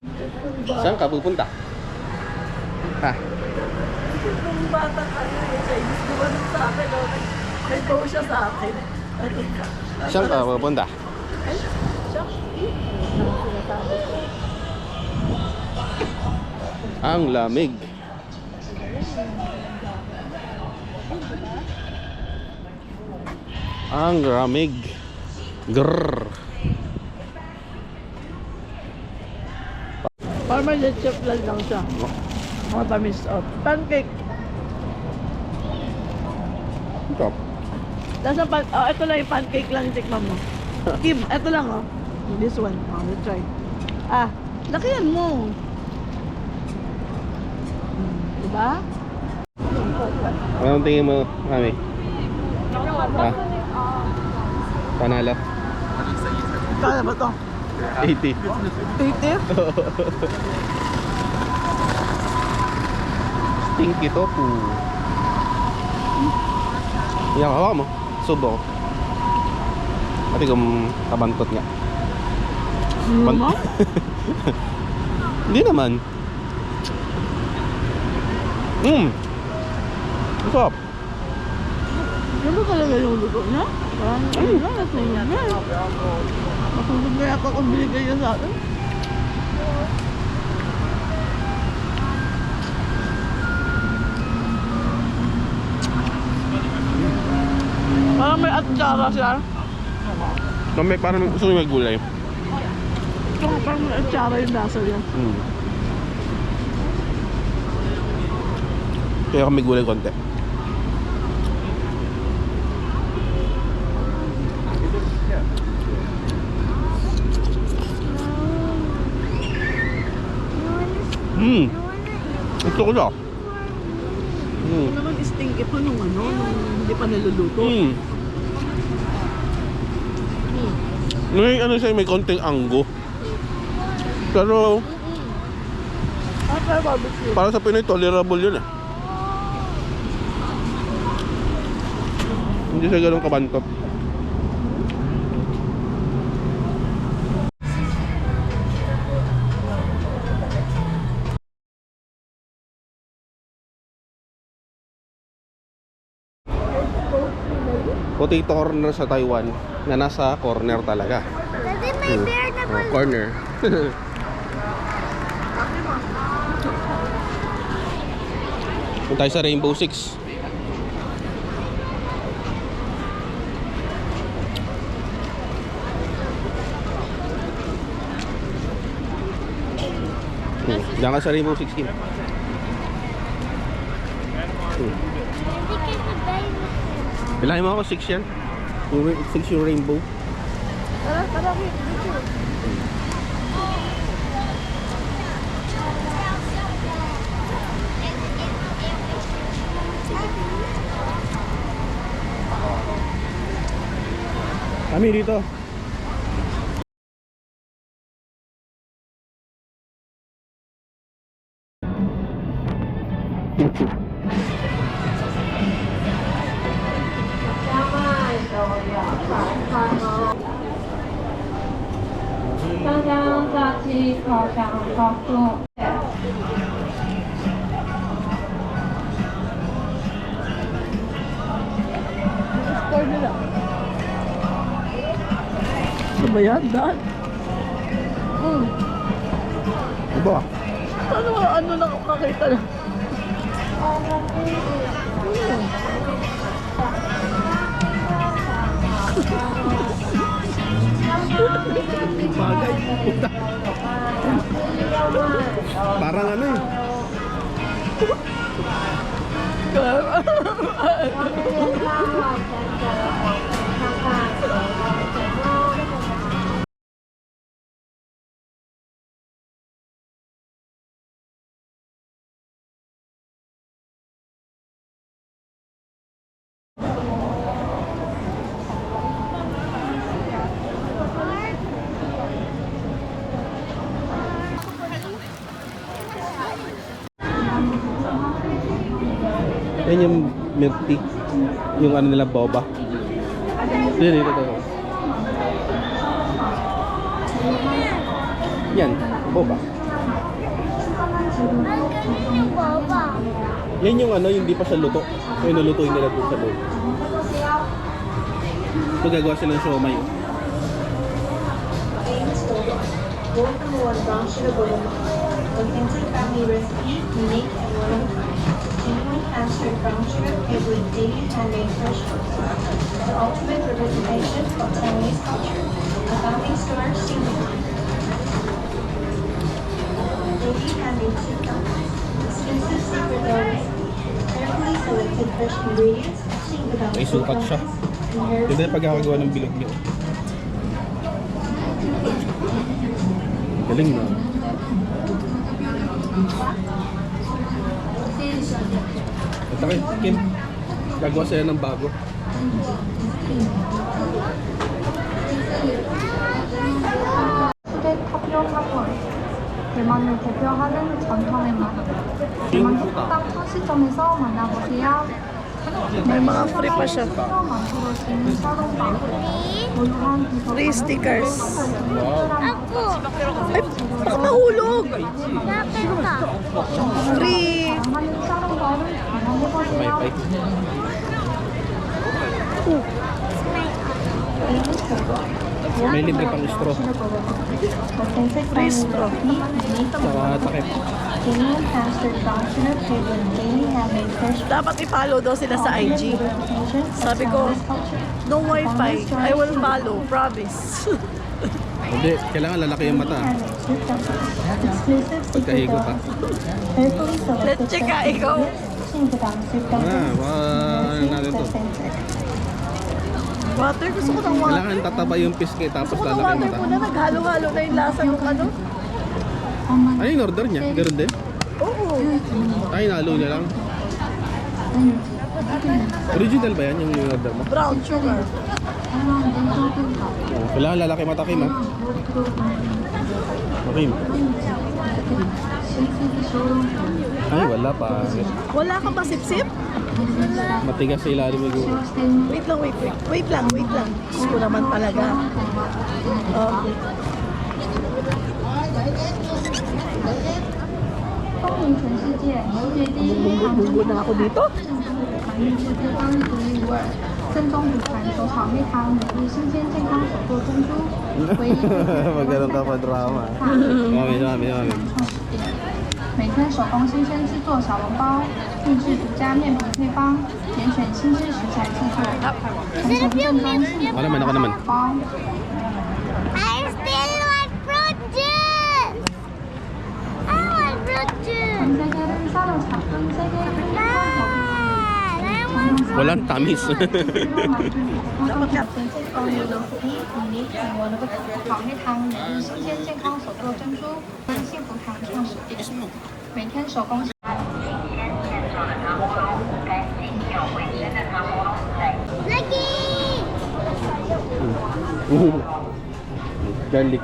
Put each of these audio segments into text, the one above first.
Saan ka pupunta? Ha? Nung bata ka yun, Chinese gumanon sa akin, no? Nag-go siya sa akin. Saan ka pupunta? Ay, siya. Sinasabi ko. Ang lamig. Ang lamig. Grrr. Parang may leche flan lang siya. Mga tamis of pancake. Ito. Nasa ito lang yung pancake lang yung tikman mo. Kim, ito lang oh. This one. Oh, let's try. Ah, lakihan mo. Diba? Anong tingin mo, mami? Ha? Panalo? Kaya ba to? 80. 80? Stinky tofu. Yan, hawa mo. Subo. Pati kung kabantot nga. Ano? Hindi naman. Masarap. Ano ba talaga yung luto niya? Parang ano na, nasunog na. Nasunog na yata kung binigay niya sa akin. Parang may atsara siya. May parang gusto ko may gulay. Parang may atsara yung lasa niya. Kaya kami gulay konti. Gusto ko siya. Ito naman stinky pa nung ano, nung hindi pa naluluto. May ano siya, may konting anggo. Pero Pero barbecue. para sa Pinoy, tolerable yun eh. Hindi siya ganun kabantot. Potato corner sa Taiwan na nasa corner talaga. Daddy, may bear na pala. Corner. Punta tayo sa Rainbow Six. Diyan ka sa Rainbow Six, Kim. Hindi kasi dahil Bilangin mo ako, 6 yan. 6 yung rainbow. Tara, dito. Kami dito. Store nila. Ano ba yan? Daan? Iba. Ano nakakakita na? Bagay. Parang ano eh. Yan yung milk tea. Yung ano nila, boba. Yan, ito. Yan, boba. Ang galing yung boba. Yan yung ano, yung di pa siya luto. Yung nulutuin nila doon sa loob. Ito gagawa sila ng siomay. Oh. Welcome to one branch of the an instant family recipe, unique and one of a kind. Genuine hamster brown sugar made with daily handmade fresh fruits. The ultimate representation of Chinese culture. A family store seen daily handmade soup dumplings. Exclusive secret dough recipe. Carefully selected fresh ingredients, seen without May sukat siya. Ito yung pagkakagawa ng bilog niya. Galing na. Ito kay Kim. Gagawa sila ng bago. 수제 타피오카볼 대만을 대표하는 전통의 맛 대만 뚝딱 터시점에서 만나보세요. May mga free pa siya. 새로 만들어진 샤롱빵 고유한 비법 Free stickers. Ako. Ay, baka mahulog. Bakit ka? Free. 다양한 샤롱빵을 경험해보세요. Pay. May libre pang straw. Free straw. Saka takip. Genuine hamster brown sugar flavored daily handmade fresh Dapat i-follow daw sila sa IG. Sabi ko, no wifi. I will follow. Promise. Hindi, kailangan lalaki yung mata. Pagkahigo pa. Let's check ka, ikaw. Wala, baka ano natin to. Water, gusto ko ng water. Kailangan tataba yung pisngi tapos Gusto ko ng lalaki yung water mata. muna. Naghalo-halo na yung lasa ng ano. Ano yung order niya? Ganun din? Oo. Ay, nalo niya lang. Original ba yan yung order mo? Brown sugar. Oo. Kailangan lalaki mata, Kim, ha? Okay. Ay, wala pa. Wala ka ba sip-sip? Matigas sa ilalim yung gulo. Wait lang, wait. Wait lang. Gusto naman talaga. Okay. 风靡全世界，世界第一黑糖珍珠 Bugo na ako dito. 反映出地方独一无二，正宗不凡手炒黑糖，每日新鲜健康手做珍珠，唯一 Magkaroon ka pa drama. Dami. 每天手工新鲜制作小笼包，秘制独家面皮配方，严选新鲜食材制作，传承正宗幸福 Ako naman. 包。 I still want fruit juice. I want fruit juice. 전 세계를 사로잡은 세계 I want Walang tamis. Dapat ka. unique and one of a kind，炒黑糖，每日新鲜健康手做珍珠，幸福堂创始店，每天手工。 Lucky. Garlic.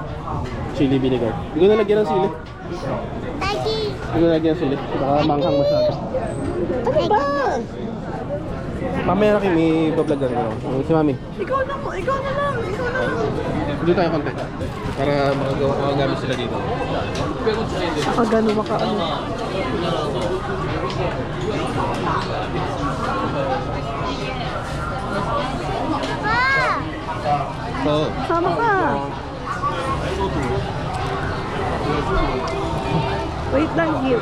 Chili vinegar. Hindi ko nalagyan ng sili. Lucky. Hindi ko nalagyan ng sili. Baka manghang masyado. Ano ba? Mamaya na kayo, may bablagan ko. Si Mami. Ikaw na lang. Ikaw na lang. Dito tayo konti. Para magagamit sila dito. Saka gano'n makaano. Pa. So, Sama ka. Wait lang, Gil.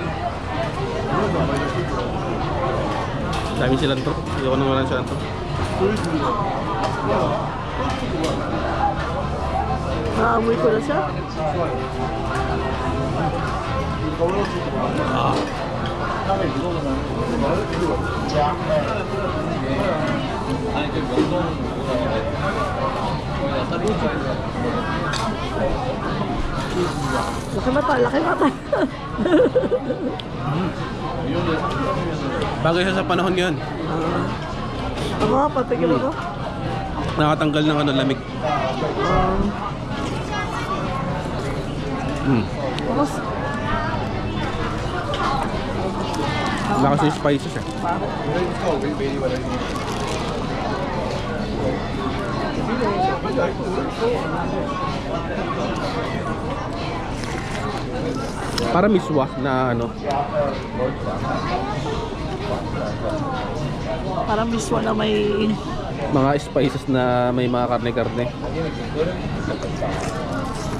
dami silang to. Hindi ko nang walang silang to. Naamoy ko na siya. Laki mata. Bagay siya sa panahon ngayon. Ako nga, patigil ako. Nakatanggal ng ano, lamig. Tapos, Lakas yung spices eh. Para miswa na ano. Parang mismo na may... Mga spices na may mga karne-karne.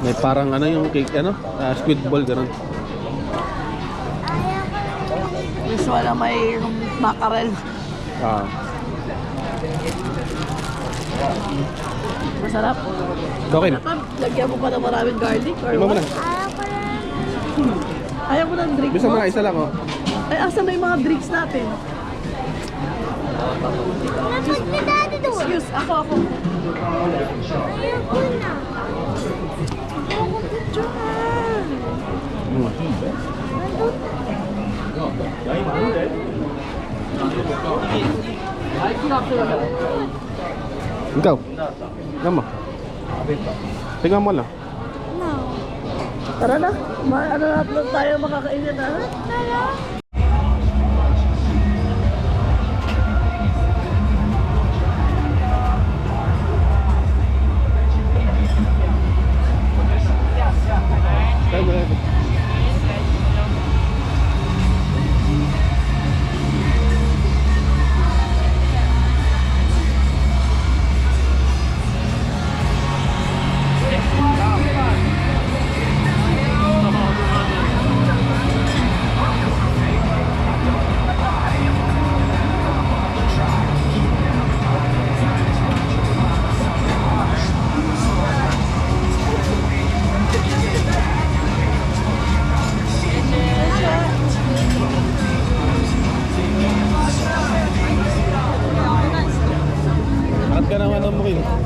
May parang ano yung cake, ano? Squid ball, ganun. Mismo na may mackerel. Ah. Masarap. Okay na. Lagyan mo pa ng maraming garlic or Tingnan mo what? na. Ayaw mo ng drink Bisa mo mo? na, isa lang oh. Ay, asan na yung mga drinks natin? Napag na dati doon. Excuse, ako. Ayoko na. Ako picture na. Ikaw. Tingnan mo. Tingnan mo lang. No. Tara na. Ano na tayo makakainin na? Tara. Tayo mo lang. At ka naman ang mukil.